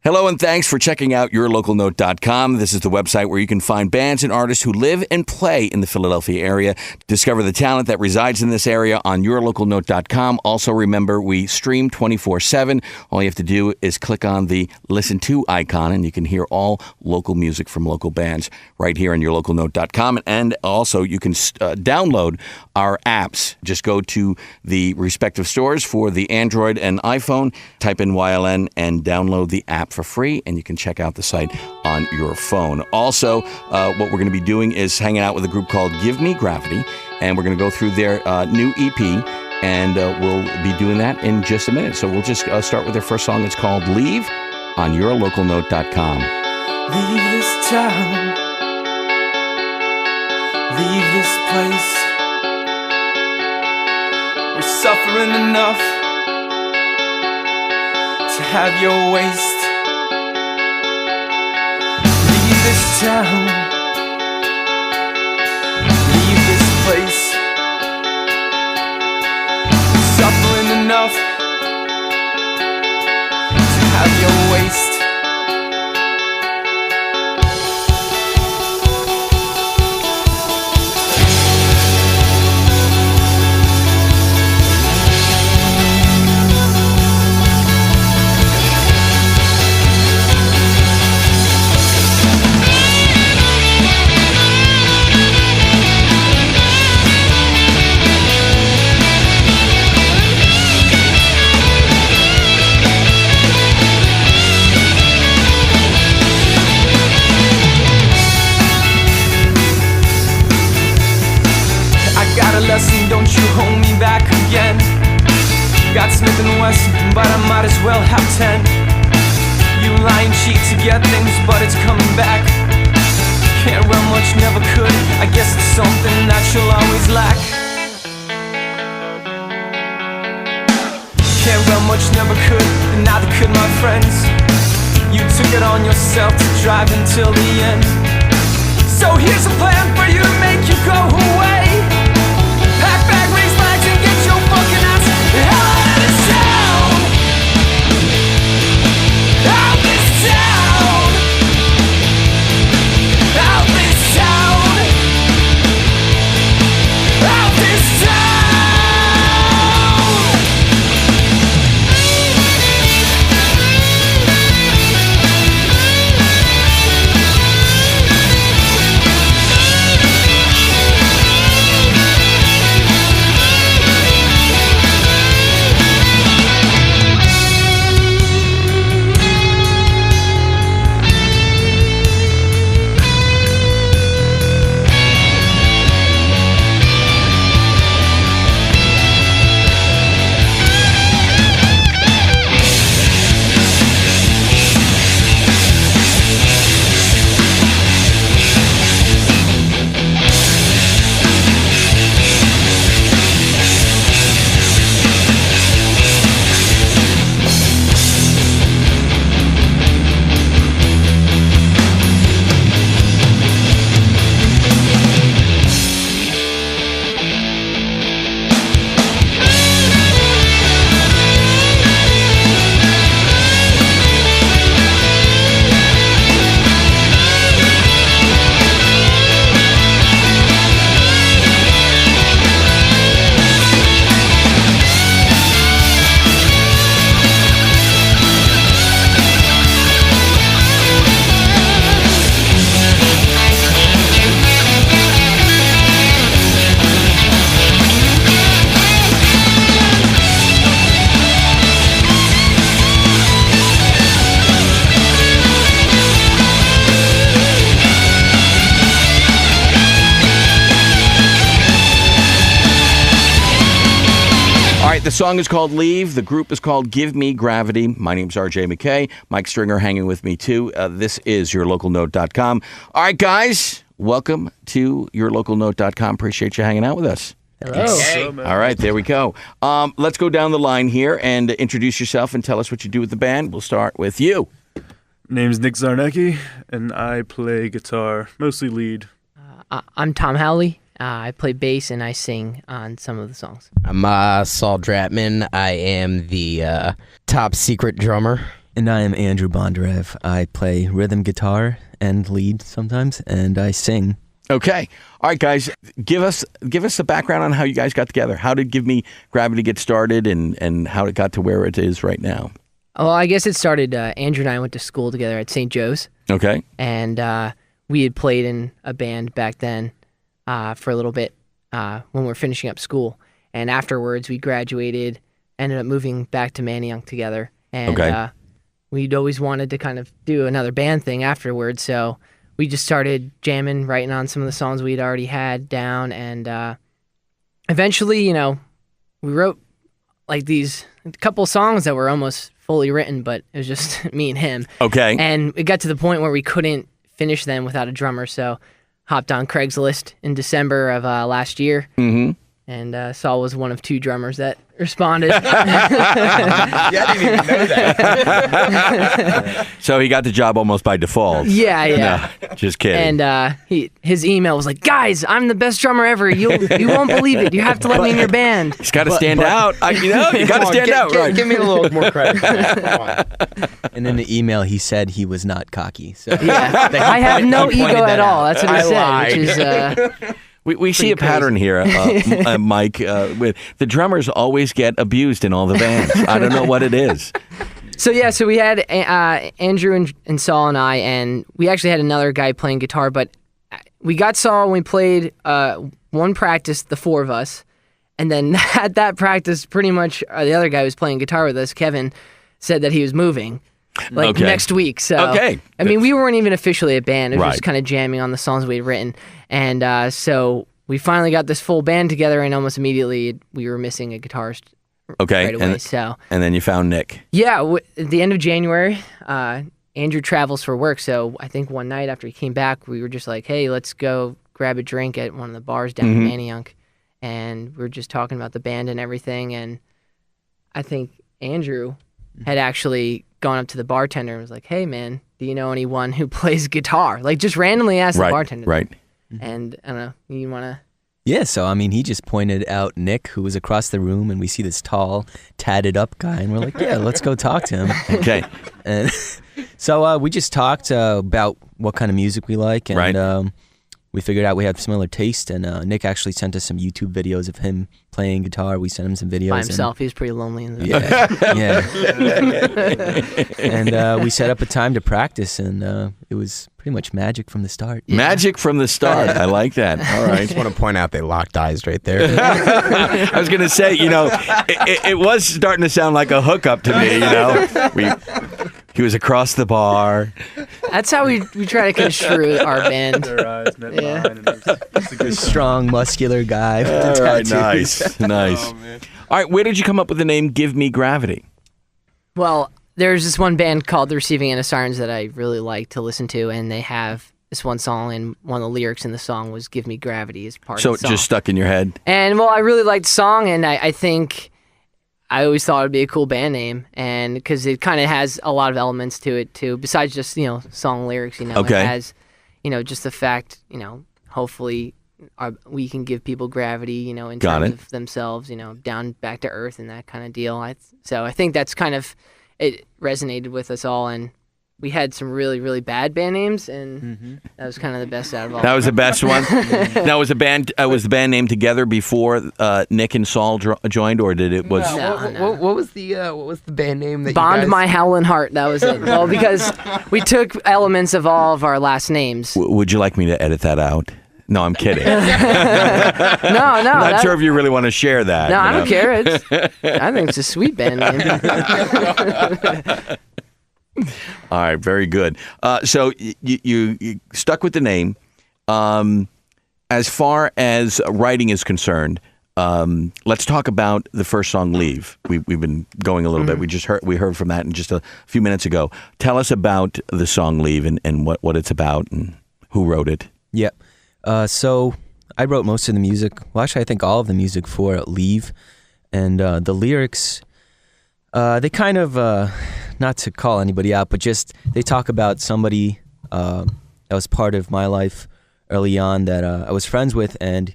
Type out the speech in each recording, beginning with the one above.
Hello and thanks for checking out yourlocalnote.com. This is the website where you can find bands and artists who live and play in the Philadelphia area. Discover the talent that resides in this area on yourlocalnote.com. Also remember, we stream 24/7. All you have to do is click on the Listen To icon and you can hear all local music from local bands right here on yourlocalnote.com. And also you can download our apps. Just go to the respective stores for the Android and iPhone, type in YLN and download the app for free, and you can check out the site on your phone. Also, what we're going to be doing is hanging out with a group called Give Me Gravity, and we're going to go through their new EP, and we'll be doing that in just a minute. So we'll just start with their first song. It's called Leave on yourlocalnote.com. Leave this town, leave this place. We're suffering enough to have your waste. Leave this town, leave this place. We're suffering enough to have your waste. Don't you hold me back again. Got Smith & Wesson, but I might as well have 10. You lie and cheat to get things, but it's coming back. Can't run much, never could. I guess it's something that you'll always lack. Can't run much, never could, and neither could my friends. You took it on yourself to drive until the end. So here's a plan for you to make you go away. Pack bag, raise flags, and get your fucking ass the hell out of this town! Out this town! Out this town! Out this town! The song is called Leave. The group is called Give Me Gravity. My name's RJ McKay. Mike Stringer hanging with me, too. This is yourlocalnote.com. All right, guys, welcome to yourlocalnote.com. Appreciate you hanging out with us. Hello. Hey. All right, there we go. Let's go down the line here and introduce yourself and tell us what you do with the band. We'll start with you. Name's Nick Zarnecki, and I play guitar, mostly lead. I'm Tom Howley. I play bass and I sing on some of the songs. I'm Saul Dratman. I am the top secret drummer And I am Andrew Bondarev. I play rhythm guitar and lead sometimes, and I sing. Okay. All right, guys, give us a background on how you guys got together. How did Give Me Gravity get started and how it got to where it is right now? Well, I guess it started, Andrew and I went to school together at St. Joe's. Okay. And we had played in a band back then for a little bit when we were finishing up school. And afterwards, we graduated, ended up moving back to Manayunk together. And Okay. We'd always wanted to kind of do another band thing afterwards, so we just started jamming, writing on some of the songs we'd already had down, and eventually, we wrote like these couple songs that were almost fully written, but it was just me and him. Okay. And it got to the point where we couldn't finish them without a drummer, so hopped on Craigslist in December of last year. Mm-hmm. And Saul was one of 2 drummers that responded. Yeah, I didn't even know that. So he got the job almost by default. Yeah. No, just kidding. And his email was like, "Guys, I'm the best drummer ever. You won't believe it. You have to let me in your band." He's got to stand out. You got to stand out, right? Give me a little more credit. Come on. And in the email, he said he was not cocky. So Yeah, I have no he pointed ego that at all. out. That's what he I said, lied. which is We see a Pretty pattern here, Mike. With the drummers always get abused in all the bands. I don't know what it is. So we had Andrew and Saul and I, and we actually had another guy playing guitar, but we got Saul and we played one practice, the 4 of us, and then at that practice, pretty much the other guy who was playing guitar with us, Kevin, said that he was moving. Okay. Next week. So Okay. I mean, we weren't even officially a band. It was Right. just kind of jamming on the songs we had written. And so we finally got this full band together, and almost immediately we were missing a guitarist Okay. right away. So And then you found Nick. yeah, at the end of January, Andrew travels for work. So I think one night after he came back, we were just like, "Hey, let's go grab a drink at one of the bars down in Manayunk." And we were just talking about the band and everything. And I think Andrew had actually gone up to the bartender and was like, "Hey, man, do you know anyone who plays guitar?" Like, just randomly asked the bartender. Right. And I don't know, you want to... yeah, so I mean, he just pointed out Nick, who was across the room, and we see this tall, tatted up guy, and we're like, yeah, let's go talk to him. Okay. And so we just talked about what kind of music we like, and Right. We figured out we had similar taste, and Nick actually sent us some YouTube videos of him playing guitar. We sent him some videos. By and- himself, he was pretty lonely in the... yeah. And we set up a time to practice, and it was pretty much magic from the start. Magic from the start. I like that. All I right. just want to point out they locked eyes right there. I was going to say, it was starting to sound like a hookup to me, He was across the bar. That's how we try to construe our band. Their eyes met Yeah. mine, and it's a good Strong, muscular guy with the All right, tattoos. nice. All right, where did you come up with the name Give Me Gravity? Well, there's this one band called The Receiving End of Sirens that I really like to listen to, and they have this one song, and one of the lyrics in the song was "Give me gravity" as part So of it the song. just stuck in your head? And well, I really liked the song, and I think I always thought it'd be a cool band name, and because it kind of has a lot of elements to it too, besides just song lyrics. Okay. It has just the fact hopefully we can give people gravity, in Got terms it. of themselves, down back to earth and that kind of deal. So I think that's kind of it resonated with us all, and we had some really, really bad band names, and that was kind of the best out of all. That was the best one? Now, was the band name together before Nick and Saul joined, or did it was... No. What was the band name that Bond you guys... My Howlin' Heart. That was it. Well, because we took elements of all of our last names. Would you like me to edit that out? No, I'm kidding. No, Not sure if you really want to share that. No, I don't care. I think it's a sweet band name. All right, very good. So you stuck with the name. As far as writing is concerned, let's talk about the first song, "Leave." We've been going a little bit. We heard from that in just a few minutes ago. Tell us about the song "Leave" and what it's about and who wrote it. Yeah. So I wrote most of the music. Well, actually, I think all of the music for "Leave," and the lyrics. They kind of, not to call anybody out, but just they talk about somebody that was part of my life early on that I was friends with, and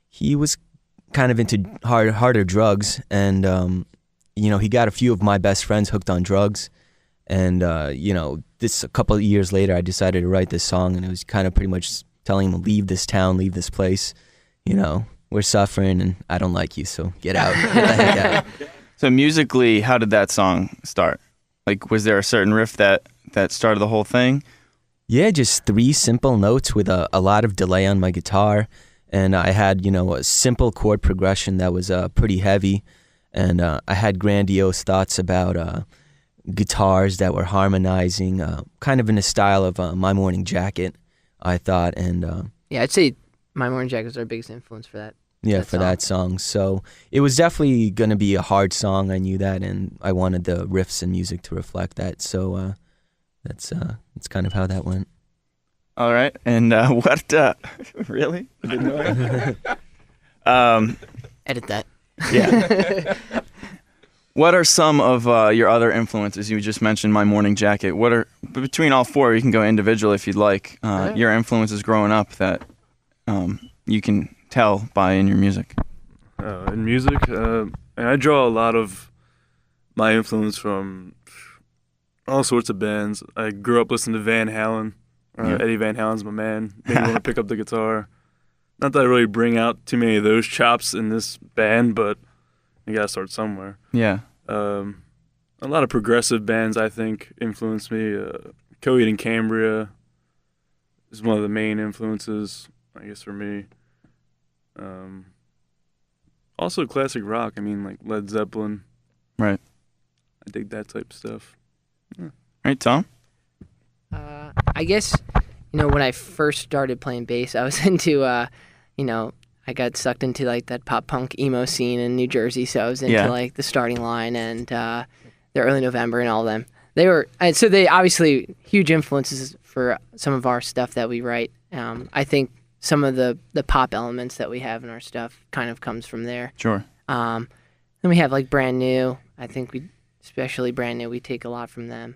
he was kind of into harder drugs, and he got a few of my best friends hooked on drugs, And this a couple of years later, I decided to write this song, and it was kind of pretty much telling him, leave this town, leave this place. We're suffering, and I don't like you, so get out. Get the heck out. So musically, how did that song start? Like, was there a certain riff that started the whole thing? Yeah, just 3 simple notes with a lot of delay on my guitar. And I had, a simple chord progression that was pretty heavy. And I had grandiose thoughts about guitars that were harmonizing, kind of in the style of My Morning Jacket, I thought. And Yeah, I'd say My Morning Jacket was our biggest influence for that. That song. So it was definitely going to be a hard song. I knew that, and I wanted the riffs and music to reflect that. So that's kind of how that went. All right. And what? Really? I didn't know that. Edit that. Yeah. What are some of your other influences? You just mentioned My Morning Jacket. What are, between all 4, you can go individual if you'd like, your influences growing up that you can tell by in your music? In music, and I draw a lot of my influence from all sorts of bands. I grew up listening to Van Halen. Eddie Van Halen's my man. Made me want to pick up the guitar. Not that I really bring out too many of those chops in this band, but you gotta start somewhere. Yeah. A lot of progressive bands, I think, influenced me. Coheed and Cambria is one of the main influences, I guess, for me. Also classic rock. I mean, like Led Zeppelin. Right. I dig that type of stuff. Yeah. Right, Tom? I guess, when I first started playing bass, I was into, I got sucked into like that pop punk emo scene in New Jersey. So I was into like the Starting Line and the Early November and all of them. So they obviously huge influences for some of our stuff that we write. I think some of the pop elements that we have in our stuff kind of comes from there. Sure. Then we have like Brand New. I think especially Brand New, we take a lot from them.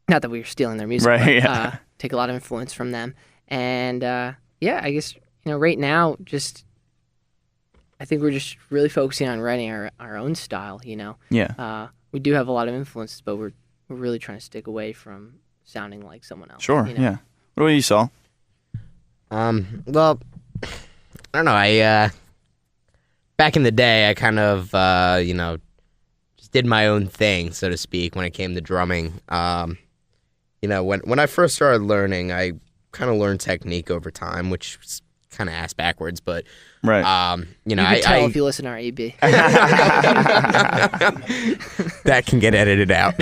Not that we were stealing their music, right, but take a lot of influence from them. And I guess, right now, I think we're just really focusing on writing our own style, Yeah. We do have a lot of influences, but we're really trying to stick away from sounding like someone else. Sure, yeah. What about you, Saul? Well, I don't know. Back in the day, I kind of, just did my own thing, so to speak, when it came to drumming. When I first started learning, I kind of learned technique over time, which is kind of ass backwards, but right. You can tell if you listen to our EP. That can get edited out.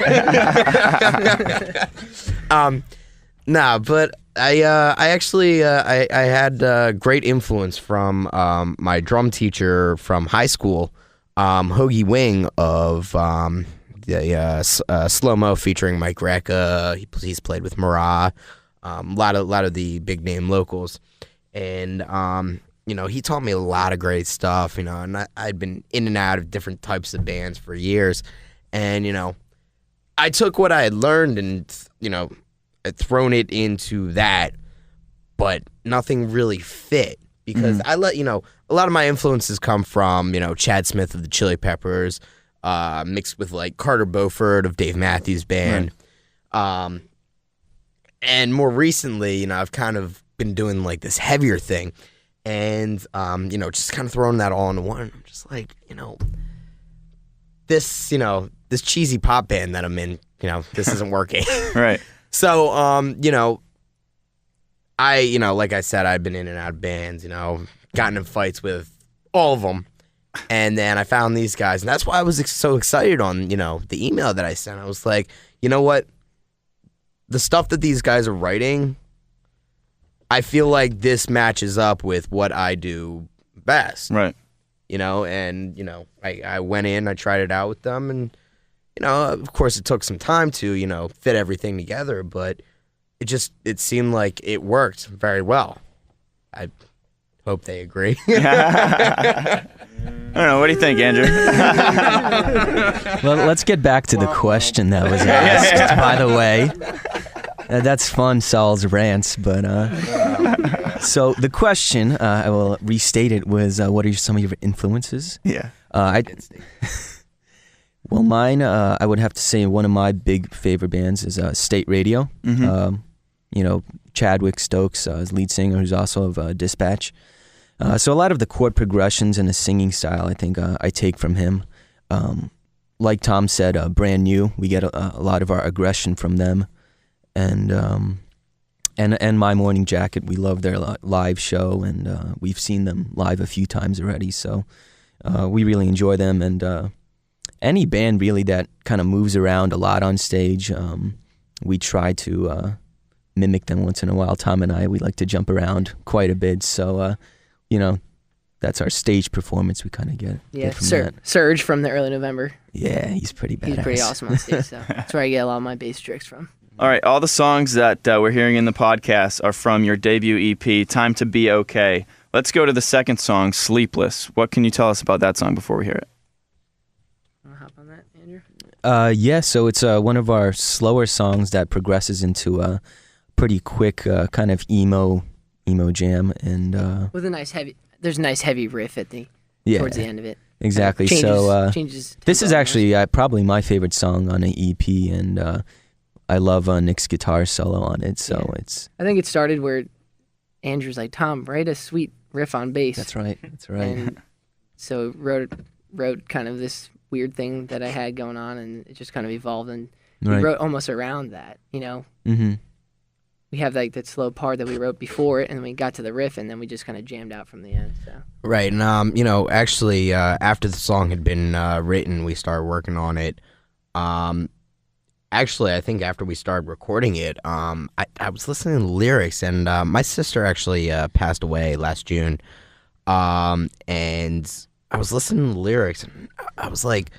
But I actually I had great influence from my drum teacher from high school, Hoagie Wing of Slow Mo featuring Mike Recca. He's played with Marat, a lot of the big name locals, and he taught me a lot of great stuff. And I'd been in and out of different types of bands for years, and I took what I had learned and I'd thrown it into that, but nothing really fit because I let a lot of my influences come from Chad Smith of the Chili Peppers, mixed with like Carter Beauford of Dave Matthews Band, and more recently I've kind of been doing like this heavier thing, and just kind of throwing that all into one. I'm just like this cheesy pop band that I'm in, this isn't working. Right. So, I, like I said, I've been in and out of bands, gotten in fights with all of them. And then I found these guys, and that's why I was so excited on, the email that I sent. I was like, you know what? The stuff that these guys are writing, I feel like this matches up with what I do best. Right. I went in, I tried it out with them, and of course, it took some time to, fit everything together, but it seemed like it worked very well. I hope they agree. I don't know. What do you think, Andrew? Well, let's get back to the question that was asked, by the way. That's fun, Saul's rants, but so the question, I will restate it, was what are some of your influences? Yeah. Well, mine, I would have to say one of my big favorite bands is State Radio. Chadwick Stokes, his lead singer, who's also of Dispatch. So a lot of the chord progressions and the singing style, I think I take from him. Like Tom said, Brand New, we get a lot of our aggression from them. And My Morning Jacket, we love their live show, and we've seen them live a few times already. So we really enjoy them, and any band really that kind of moves around a lot on stage, we try to mimic them once in a while. Tom and I, we like to jump around quite a bit, so that's our stage performance we kind of get. Yeah, from that. Surge from the early November. Yeah, he's pretty badass. He's pretty awesome on stage, so that's where I get a lot of my bass tricks from. All right, all the songs that we're hearing in the podcast are from your debut EP, Time to Be Okay. Let's go to the second song, Sleepless. What can you tell us about that song before we hear it? Want to hop on that, Andrew? Yeah, so it's one of our slower songs that progresses into a pretty quick kind of emo jam, and with a nice heavy. There's a nice heavy riff at towards the end of it. Exactly. Changes this is actually probably my favorite song on an EP, and I love Nick's guitar solo on it. So it's. I think it started where Andrew's like, Tom, write a sweet riff on bass. That's right. And so wrote kind of this weird thing that I had going on, and it just kind of evolved, and we wrote almost around that. Mm-hmm. We have like that slow part that we wrote before it, and then we got to the riff, and then we just kind of jammed out from the end. So. Right, and actually, after the song had been written, we started working on it. Actually, I think after we started recording it, I was listening to the lyrics, and my sister actually passed away last June, and I was listening to the lyrics, and I was like,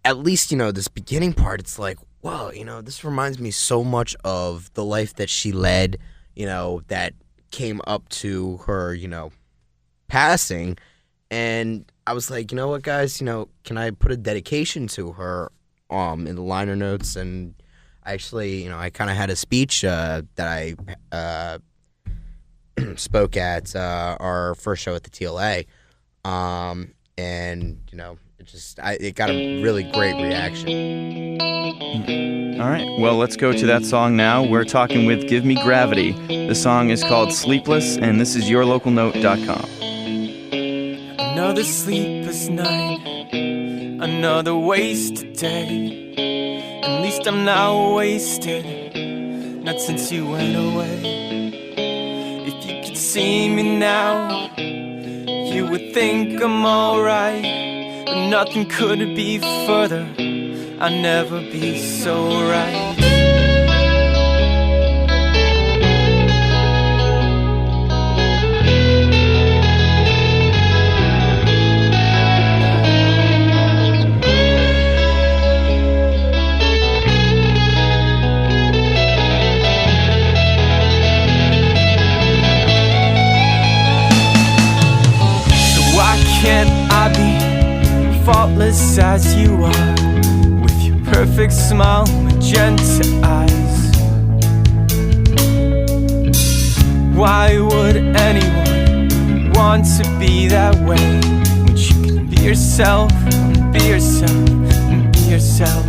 at least, this beginning part, it's like, whoa, this reminds me so much of the life that she led, that came up to her, passing, and I was like, you know what, guys, can I put a dedication to her in the liner notes? And actually, I kind of had a speech that I spoke at our first show at the TLA, and it got a really great reaction. All right, well, let's go to that song now. We're talking with Give Me Gravity. The song is called Sleepless, and this is yourlocalnote.com. Another sleepless night, another wasted day. At least I'm not wasted, not since you went away. If you could see me now, you would think I'm alright, but nothing could be further. I'll never be so right. Can't I be faultless as you are, with your perfect smile, magenta eyes? Why would anyone want to be that way when you can be yourself, be yourself, be yourself?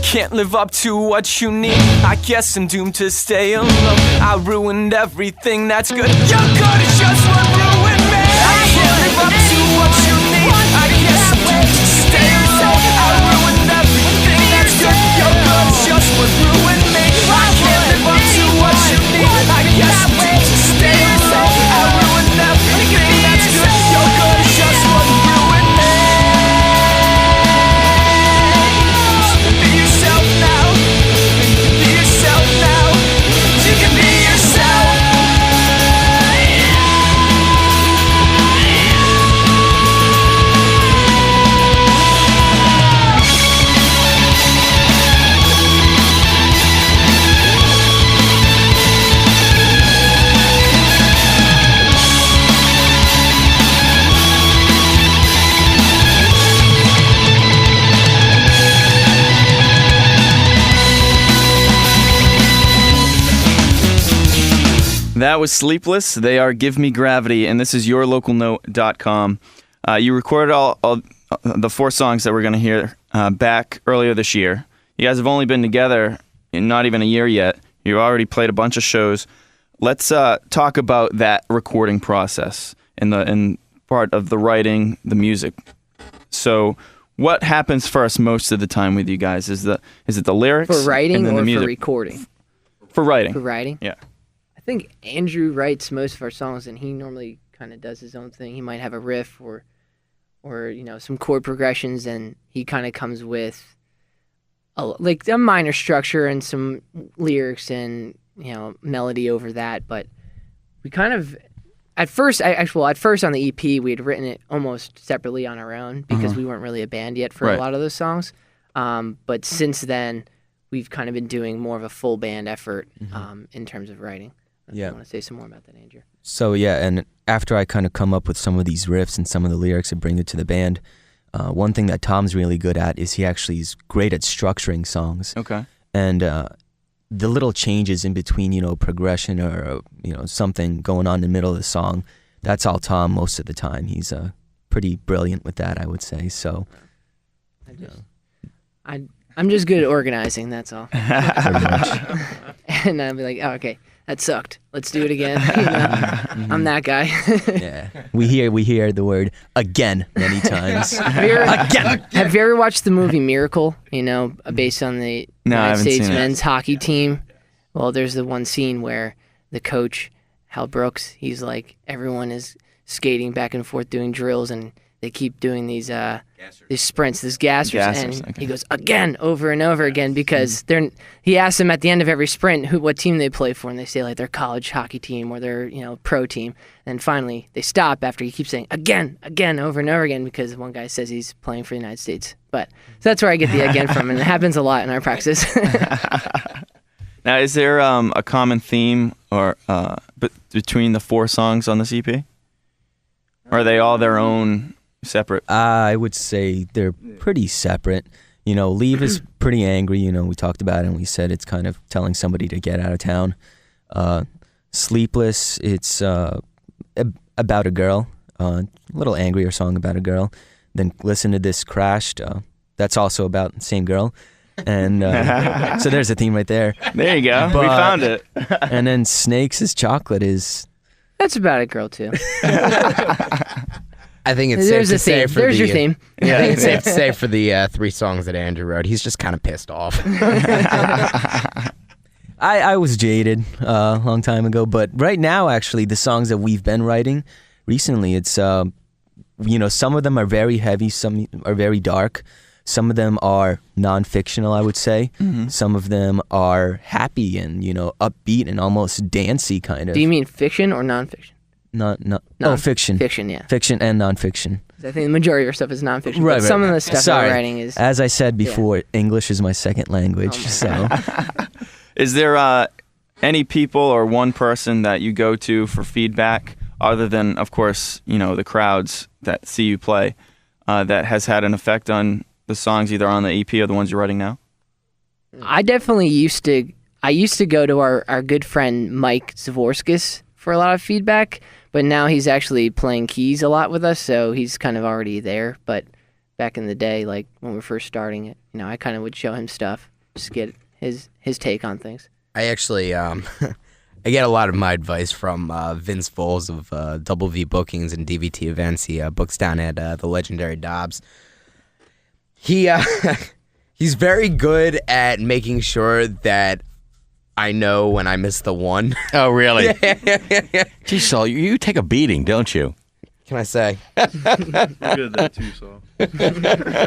can't live up to what you need. I guess I'm doomed to stay alone. I ruined everything that's good. Your good is just what ruined me. I can't live up to what you need. I guess I'm doomed to stay alone. I ruined everything that's good. Your good is just what ruined me. I can't live up to what you need. I guess I'm doomed to stay alone. I ruined everything that's good. Your good is just what ruined me. Be yourself now. Be yourself now. You can be yourself. That was Sleepless. They are Give Me Gravity, and this is yourlocalnote.com. You recorded all the 4 songs that we're going to hear back earlier this year. You guys have only been together in not even a year yet. You've already played a bunch of shows. Let's talk about that recording process and part of the writing, the music. So what happens first most of the time with you guys? Is it the lyrics? For writing and then the or music? for recording? For writing. For writing? Yeah. I think Andrew writes most of our songs, and he normally kind of does his own thing. He might have a riff or some chord progressions, and he kind of comes with a minor structure and some lyrics and melody over that. But we kind of at first on the EP we had written it almost separately on our own because we weren't really a band yet for a lot of those songs. But since then we've kind of been doing more of a full band effort in terms of writing. Yeah. I want to say some more about that, Andrew. So yeah, and after I kind of come up with some of these riffs and some of the lyrics and bring it to the band, one thing that Tom's really good at is he actually is great at structuring songs. Okay. And the little changes in between, progression or something going on in the middle of the song, that's all Tom most of the time. He's pretty brilliant with that, I would say. So I'm just good at organizing, that's all. pretty much. And I'll be like, oh, okay, that sucked. Let's do it again. I'm that guy. Yeah, we hear the word again many times. Again. Have you ever watched the movie Miracle? Based on the No, I United haven't States seen it. men's hockey team. Well, there's the one scene where the coach, Hal Brooks, he's like, everyone is skating back and forth doing drills, and they keep doing these sprints, these gassers, and okay. he goes again over and over again because he asks them at the end of every sprint what team they play for, and they say like their college hockey team or their pro team. And finally they stop after he keeps saying again over and over again because one guy says he's playing for the United States. But so that's where I get the again from, and it happens a lot in our practice. Now, is there a common theme or between the 4 songs on this EP? Or are they all their own separate? I would say they're pretty separate. Leave is pretty angry. We talked about it and we said it's kind of telling somebody to get out of town. Sleepless, it's about a girl, a little angrier song about a girl. Then Listen to This Crashed, that's also about the same girl. And so there's a theme right there. There you go. We found it. And then Snakes is Chocolate is... That's about a girl too. I think it's There's safe a to say theme. for There's the, your theme. I think it's safe to say for the 3 songs that Andrew wrote, he's just kind of pissed off. I was jaded a long time ago, but right now, actually, the songs that we've been writing recently, it's, some of them are very heavy, some are very dark. Some of them are non-fictional, I would say. Mm-hmm. Some of them are happy and, upbeat and almost dancey kind of. Do you mean fiction or nonfiction? Fiction. Fiction, yeah. Fiction and nonfiction. I think the majority of our stuff is nonfiction. Right, but some of the stuff Sorry. we're writing is... As I said before, English is my second language, so... Is there any people or one person that you go to for feedback other than, of course, the crowds that see you play that has had an effect on the songs either on the EP or the ones you're writing now? I definitely used to go to our good friend Mike Zavorskis for a lot of feedback, but now he's actually playing keys a lot with us, so he's kind of already there. But back in the day, like when we were first starting it, I kind of would show him stuff. just get his take on things. I actually I get a lot of my advice from Vince Foles of Double V Bookings and DVT events. He books down at the legendary Dobbs. He he's very good at making sure that I know when I miss the one. Oh, really? Geez, Saul, you take a beating, don't you? Can I say? You're good at that too, Saul.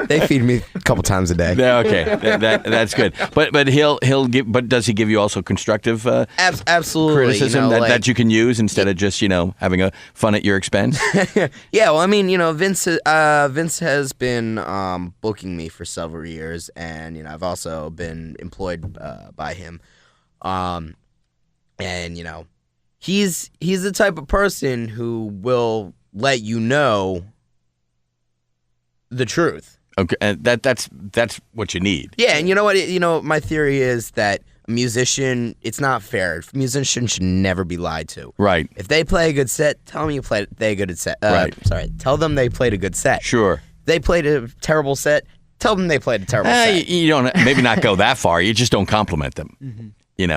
They feed me a couple times a day. Yeah, okay, that's good. But he'll give. But does he give you also constructive Absolutely, criticism you know, that you can use instead of just having a fun at your expense? Yeah, well, I mean, Vince has been booking me for several years, and I've also been employed by him, and he's the type of person who will let you know the truth. Okay, and that's what you need. Yeah, and you know what? My theory is that a musician, it's not fair. Musicians should never be lied to. Right. If they play a good set, tell them they good set. Right. Sorry, tell them they played a good set. Sure. If they played a terrible set, tell them they played a terrible set. You don't maybe not go that far. You just don't compliment them. Mm-hmm.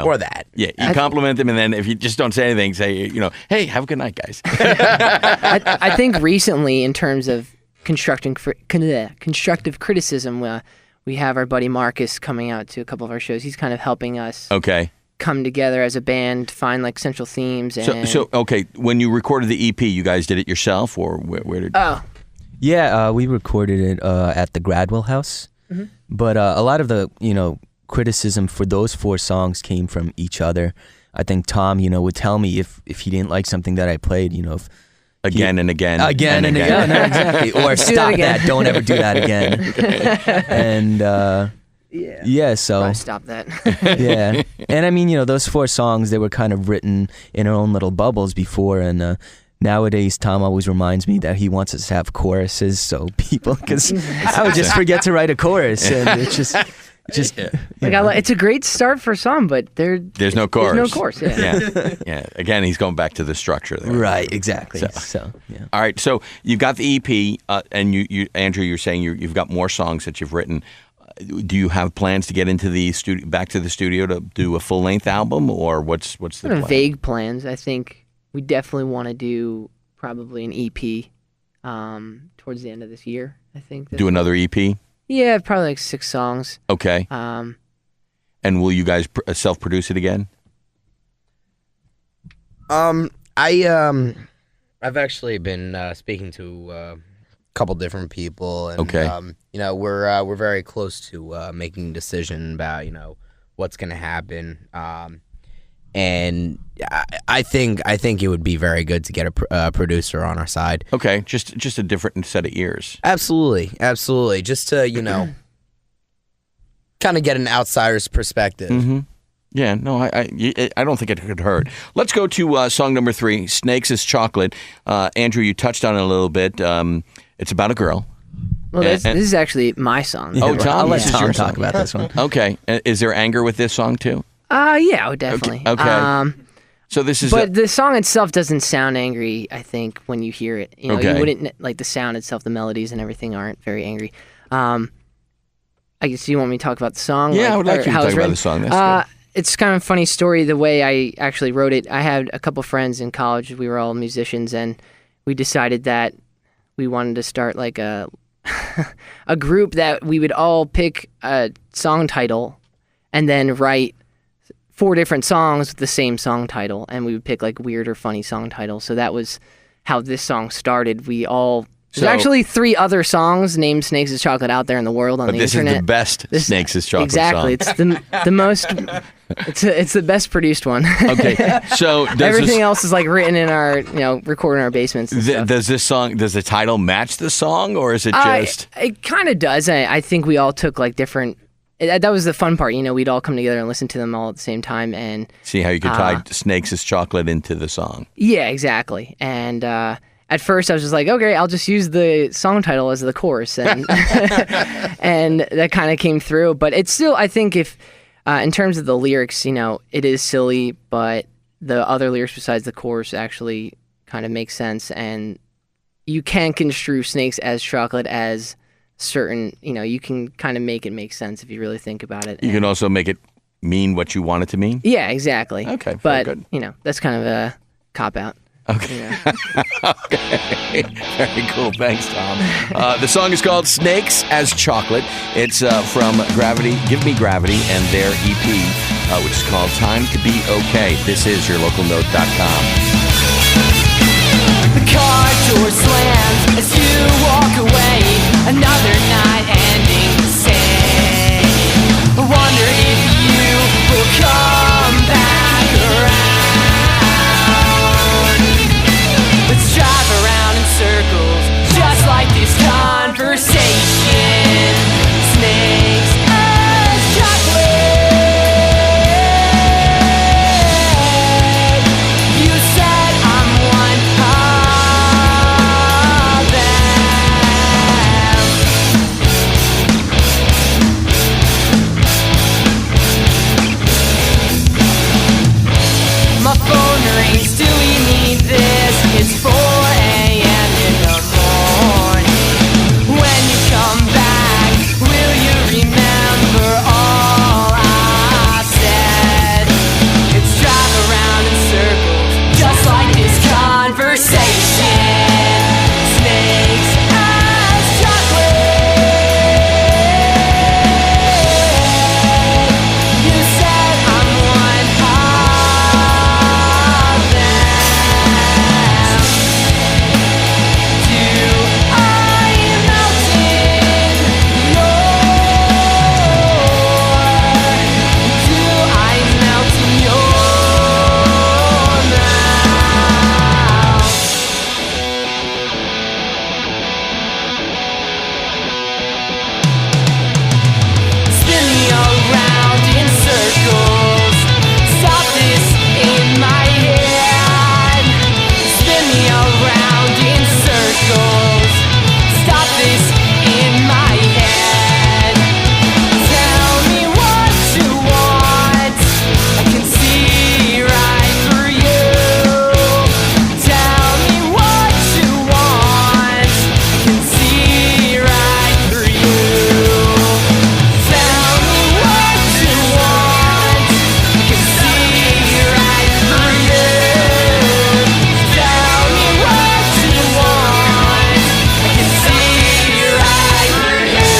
Or that. Yeah, you compliment them, and then if you just don't say anything, say, hey, have a good night, guys. I think recently, in terms of constructive criticism, we have our buddy Marcus coming out to a couple of our shows. He's kind of helping us Okay. come together as a band, find like central themes. And So okay, when you recorded the EP, you guys did it yourself, or where did? Oh, Yeah, we recorded it at the Gradwell House, but a lot of the criticism for those 4 songs came from each other. I think Tom, would tell me if he didn't like something that I played, if Again and again. Again and again. No, exactly. Or stop again. that. Don't ever do that again. And so I stopped that. yeah. And I mean, those 4 songs, they were kind of written in our own little bubbles before, and nowadays Tom always reminds me that he wants us to have choruses so people, because I would just forget to write a chorus, and it's just It's a great start for some, but there's no chorus. There's no chorus. Yeah. Yeah. Again, he's going back to the structure there. right, exactly. So yeah. All right. So you've got the EP, and you, Andrew, you're saying you've got more songs that you've written. Do you have plans to get into the studio, back to the studio, to do a full length album, or what's the Kind of plan? vague plans. I think we definitely want to do probably an EP towards the end of this year. I think. Do another EP? Yeah, probably like 6 songs. Okay. And will you guys self-produce it again? I've actually been speaking to a couple different people, and Okay. we're very close to making a decision about what's going to happen. And I think it would be very good to get a producer on our side. Okay. Just a different set of ears. Absolutely. Just to kind of get an outsider's perspective. Mm-hmm. Yeah, no, I don't think it could hurt. Let's go to song number 3, Snakes is Chocolate. Andrew, you touched on it a little bit. It's about a girl. Well, this is actually my song. Oh, Tom, I'll let this is Tom your talk song. about this one. Okay. Is there anger with this song, too? Yeah, definitely. Okay. So this is... But the song itself doesn't sound angry, I think, when you hear it. Okay. You wouldn't, like, the sound itself, the melodies and everything aren't very angry. I guess you want me to talk about the song? Yeah, I would like you to how talk it's about written? the song. That's good. It's kind of a funny story, the way I actually wrote it. I had a couple friends in college. We were all musicians, and we decided that we wanted to start, like, a group that we would all pick a song title and then write 4 different songs with the same song title, and we would pick like weird or funny song titles. So that was how this song started. There's actually 3 other songs named Snakes is Chocolate out there in the world on the this internet. is the best Snakes is Chocolate exactly. song. It's the most. It's the best produced one. Okay, so does Everything this, else is like written in our recorded in our basements. And stuff. does the title match the song, or is it just... It kind of does. I think we all took like different. That was the fun part. We'd all come together and listen to them all at the same time and See how you could tie Snakes is Chocolate into the song. yeah, exactly. And at first I was just like, okay, I'll just use the song title as the chorus, and and that kind of came through. But it's still, I think, if in terms of the lyrics, it is silly, but the other lyrics besides the chorus actually kind of make sense, and you can construe Snakes as Chocolate as certain, you can kind of make it make sense if you really think about it. You can also make it mean what you want it to mean. Yeah, exactly. Okay, very but good. That's kind of a cop out. Okay. Okay. Very cool. Thanks, Tom. The song is called Snakes as Chocolate. It's from Gravity, Give Me Gravity, and their EP, which is called Time to Be Okay. This is yourlocalnote.com. The car door slams as you walk away. Another night ending the same. I wonder if you will come back around. Let's drive around in circles, just like this conversation. Snakes as chocolate. You said I'm one of them. My phone rings, do we need this? It's 4 a.m. in the morning. When you come back, will you remember all I said? It's drive around in circles, just like this conversation. Snakes as chocolate. You said I'm one of them. Do I melt in your mouth? Spin me around in circles. Stop this in my head. Spin me around in circles. Stop this in my head. Tell me what you want. I can see right through you. Tell me what you want. I can see right through you. Tell me what you want. I can see right through you. Tell me what you want. I can see right through you.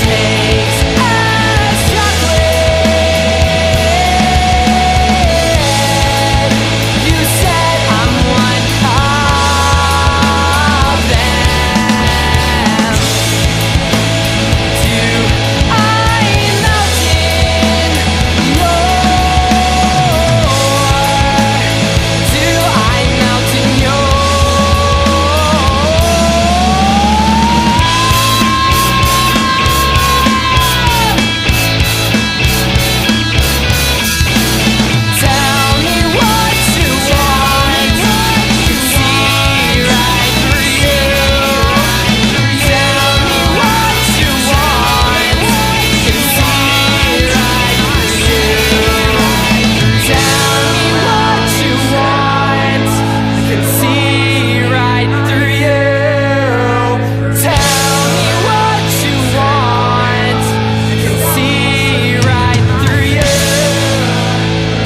Snakes as chocolate. You said I'm one of them. Do I melt in Do I melt in Tell me what you want. Can see right through you. Tell me what you want. Can see right through you. Tell me what you want. I can see right through you. Tell me what you want. I can see right through you.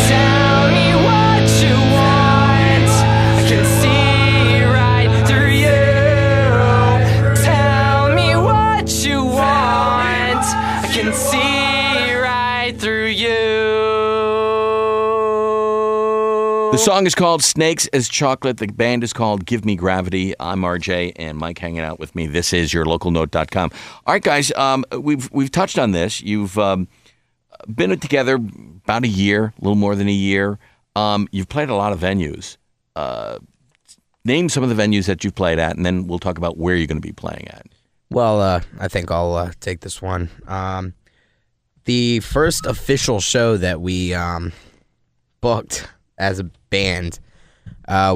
Tell me what you want. I can see right through you. Tell me what you want. I can see right through you. The song is called Snakes as Chocolate. The band is called Give Me Gravity. I'm RJ, and Mike hanging out with me. This is yourlocalnote.com. All right, guys, we've touched on this. You've been together about a year, a little more than a year. You've played a lot of venues. Name some of the venues that you've played at, and then we'll talk about where you're going to be playing at. Well, I think I'll take this one. The first official show that we booked as a band,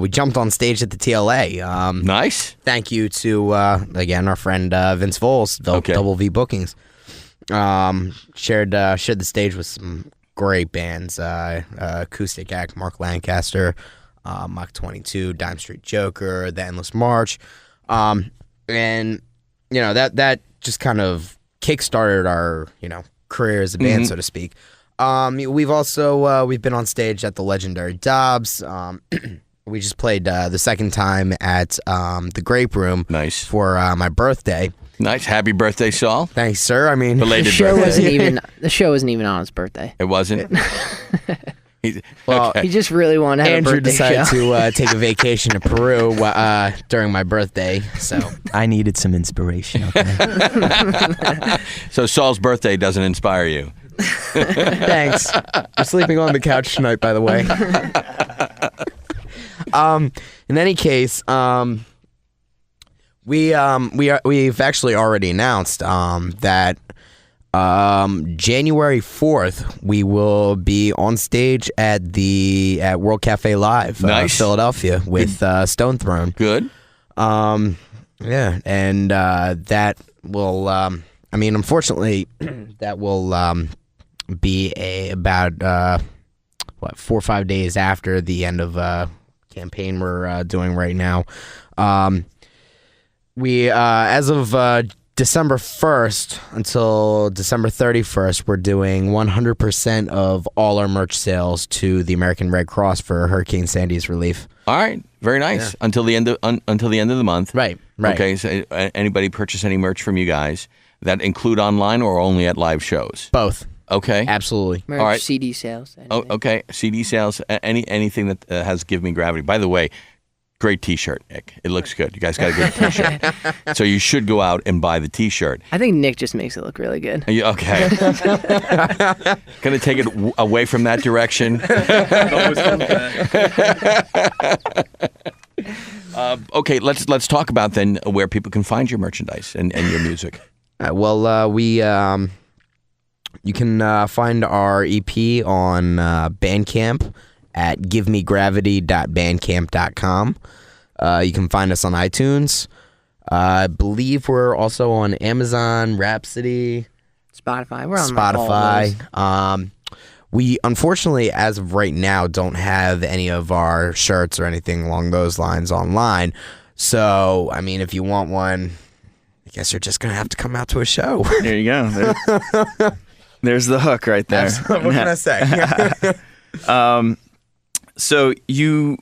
we jumped on stage at the TLA. Nice. Thank you to, again, our friend Vince Voles, Double V Bookings. Shared the stage with some great bands, Acoustic Act, Mark Lancaster, Mach 22, Dime Street Joker, The Endless March. And, that just kind of kickstarted our, career as a band, so to speak. We've also, we've been on stage at the legendary Dobbs. We just played the second time at the Grape Room. Nice. For my birthday. Nice. Happy birthday, Saul. Thanks, sir. I mean, Belated The show birthday. wasn't even on his birthday. It wasn't? Well, Okay. He just really wanted to have Andrew a birthday decided show. to take a vacation to Peru during my birthday, so I needed some inspiration. Okay? So Saul's birthday doesn't inspire you. thanks. I'm sleeping on the couch tonight, by the way. In any case, we've actually already announced that January 4th we will be on stage at World Cafe Live, Nice. Philadelphia, with Stone Throne. Good. Yeah, and that will, unfortunately, that will be about 4 or 5 days after the end of campaign we're doing right now. We, as of December 1st until December 31st, we're doing 100% of all our merch sales to the American Red Cross for Hurricane Sandy's relief. All right. Very nice. Yeah. Until the end of the month. Right. Okay. So anybody purchase any merch from you guys that include online or only at live shows? Both. Okay. Absolutely. Merch, All right. CD sales. Oh, anything. okay. CD sales, anything that has Give Me Gravity. By the way, great T-shirt, Nick. It looks good. You guys got a good T-shirt. So you should go out and buy the T-shirt. I think Nick just makes it look really good. Are you, okay. Going to take it away from that direction. Always comes back. Okay, let's talk about then where people can find your merchandise and your music. You can find our EP on Bandcamp at givemegravity.bandcamp.com. You can find us on iTunes. I believe we're also on Amazon, Rhapsody, Spotify. We're on all those. Spotify. We unfortunately, as of right now, don't have any of our shirts or anything along those lines online. So, I mean, if you want one, I guess you're just gonna have to come out to a show. There you go. There's the hook right there. What can I say? So you.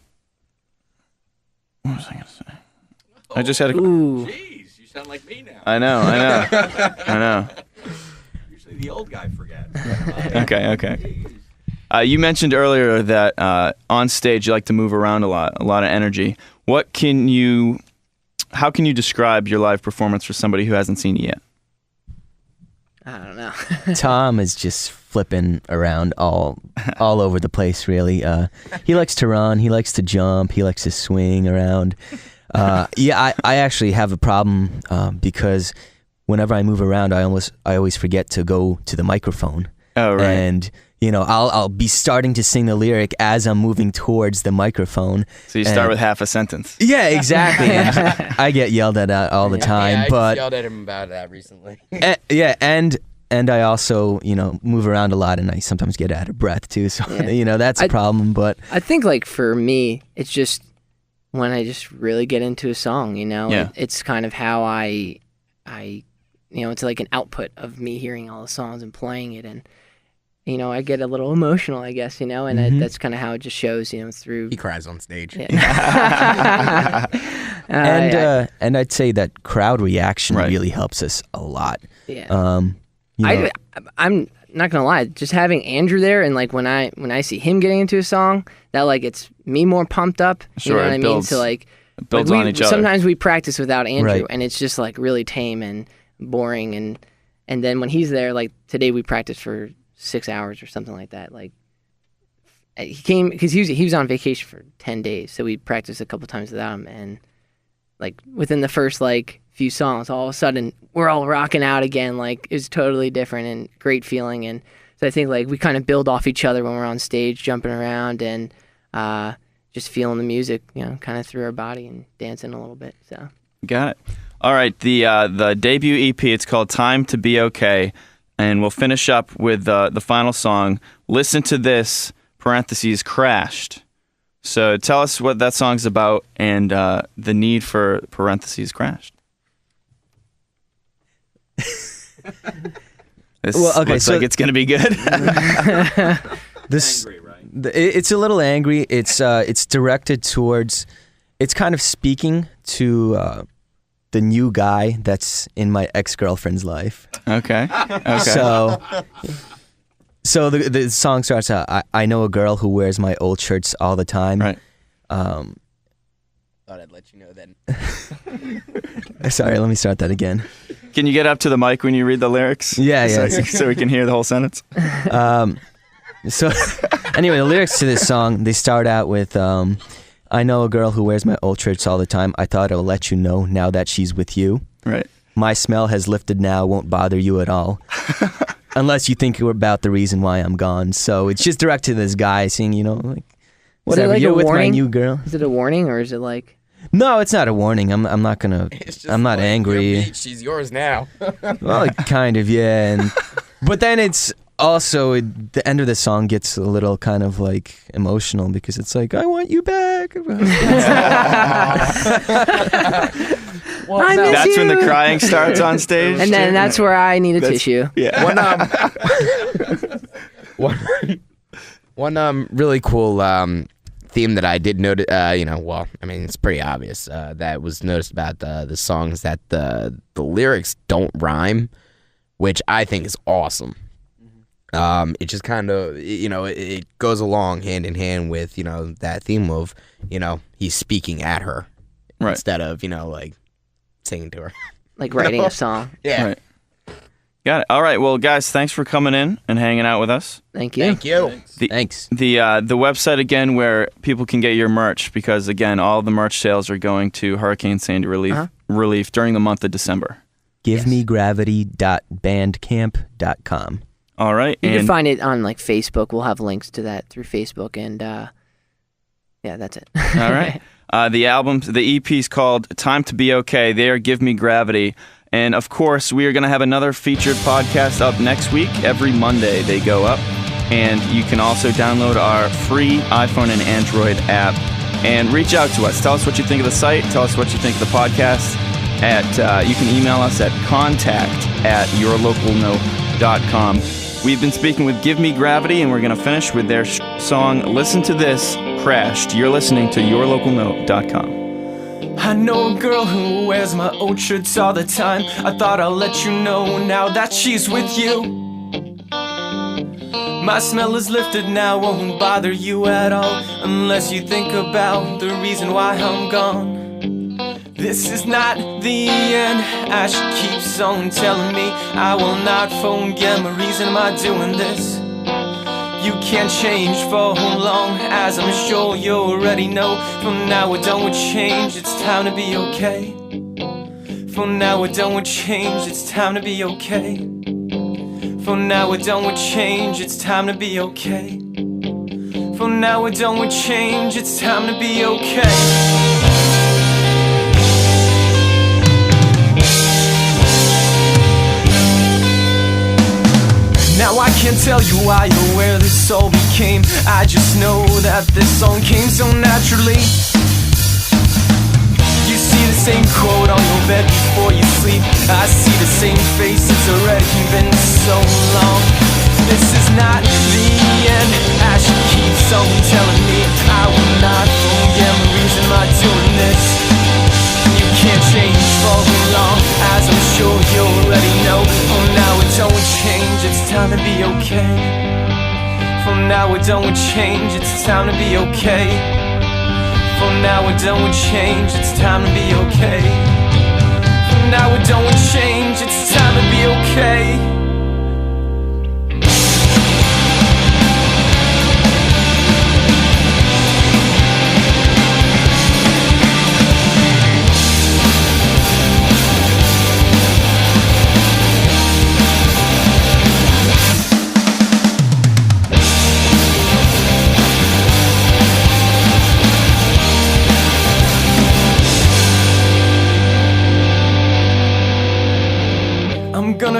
What was I gonna say? I just had a. Ooh. Jeez, you sound like me now. I know. I know. Usually the old guy forgets. Okay. You mentioned earlier that on stage you like to move around a lot of energy. How can you describe your live performance for somebody who hasn't seen it yet? I don't know. Tom is just flipping around all over the place, really. He likes to run, he likes to jump, he likes to swing around. I actually have a problem because whenever I move around, I always forget to go to the microphone. Oh, right. And I'll be starting to sing the lyric as I'm moving towards the microphone. So you start with half a sentence. Yeah, exactly. And I get yelled at all the time, I but just yelled at him about that recently. and I also move around a lot, and I sometimes get out of breath too. So Yeah. that's a problem. But I think like for me, it's just when I just really get into a song, Yeah. it's kind of how I it's like an output of me hearing all the songs and playing it, and I get a little emotional, I guess, and that's kind of how it just shows, through. He cries on stage. Yeah. and I'd say that crowd reaction Right. really helps us a lot. Yeah. I'm I'm not gonna lie, just having Andrew there, and like when I see him getting into a song, that like it's me more pumped up. Sure, You know what it I mean? builds- So like builds like, on each other. Sometimes we practice without Andrew, Right. and it's just like really tame and boring, and then when he's there, like today we practiced for 6 hours or something like that. Like he came because he was on vacation for 10 days, so we practiced a couple times without him, and like within the first like few songs, all of a sudden we're all rocking out again. Like it was totally different and great feeling. And so I think like we kind of build off each other when we're on stage, jumping around and just feeling the music, kind of through our body and dancing a little bit. So got it. All right, the debut EP, it's called Time to Be Okay, and we'll finish up with the final song. Listen to this, parentheses, Crashed. So tell us what that song's about and the need for parentheses crashed. This looks like it's going to be good. This angry, right? It's a little angry. It's directed towards. It's kind of speaking to the new guy that's in my ex-girlfriend's life. Okay. So the song starts out, I know a girl who wears my old shirts all the time. Right. Thought I'd let you know then. Sorry, let me start that again. Can you get up to the mic when you read the lyrics? Yeah. So we can hear the whole sentence. So anyway, the lyrics to this song, they start out with, I know a girl who wears my old shirts all the time. I thought I'll let you know now that she's with you. Right. My smell has lifted now, won't bother you at all. Unless you think about the reason why I'm gone. So it's just directed to this guy saying, like, whatever, like you're with warning? my new girl. Is it a warning or is it like? No, it's not a warning. I'm not gonna. I'm not angry. She's yours now. Well, kind of, yeah. But then it's also the end of the song gets a little kind of like emotional because it's like, I want you back. I miss That's you. when the crying starts on stage. And then that's where I need a tissue. Yeah. One really cool theme that I did notice, it's pretty obvious that was noticed about the song is that the lyrics don't rhyme, which I think is awesome. It just kind of, it goes along hand in hand with, that theme of, he's speaking at her instead of, singing to her. Like writing a song. Yeah. Right. Got it. All right. Well, guys, thanks for coming in and hanging out with us. Thank you. Thank you. Thanks. The website again where people can get your merch because again all the merch sales are going to Hurricane Sandy relief during the month of December. GiveMeGravity.bandcamp.com. All right. You can find it on like Facebook. We'll have links to that through Facebook and that's it. All right. The EP is called Time to Be Okay. There, Give Me Gravity. And of course, we are going to have another featured podcast up next week. Every Monday they go up. And you can also download our free iPhone and Android app and reach out to us. Tell us what you think of the site. Tell us what you think of the podcast. You can email us at contact@yourlocalnote.com. We've been speaking with Give Me Gravity, and we're going to finish with their song, Listen to This, Crashed. You're listening to yourlocalnote.com. I know a girl who wears my old shirts all the time. I thought I'll let you know now that she's with you. My smell is lifted now, won't bother you at all, unless you think about the reason why I'm gone. This is not the end, as she keeps on telling me I will not forget my reason am I doing this. You can't change for long, as I'm sure you already know. From now we're done with change, it's time to be okay. From now we're done with change, it's time to be okay. From now we're done with change, it's time to be okay. From now we're done with change, it's time to be okay. Now I can't tell you why or where this all became. I just know that this song came so naturally. You see the same quote on your bed before you sleep. I see the same face, it's already been so long. This is not the end, as she keeps on telling me I will not forget my reason am I doing this. You can't change for long, as I'm sure you already know. Oh, now we're done with change, it's time to be okay. From now we're done with change, it's time to be okay. From now we're done with change, it's time to be okay. From now we're done with change, it's time to be okay.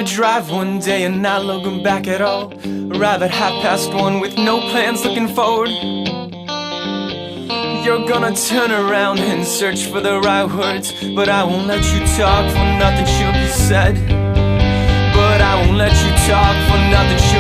drive one day and not looking back at all. Arrive at 1:30 with no plans looking forward. You're gonna turn around and search for the right words, but I won't let you talk, for nothing should be said. But I won't let you talk, for nothing should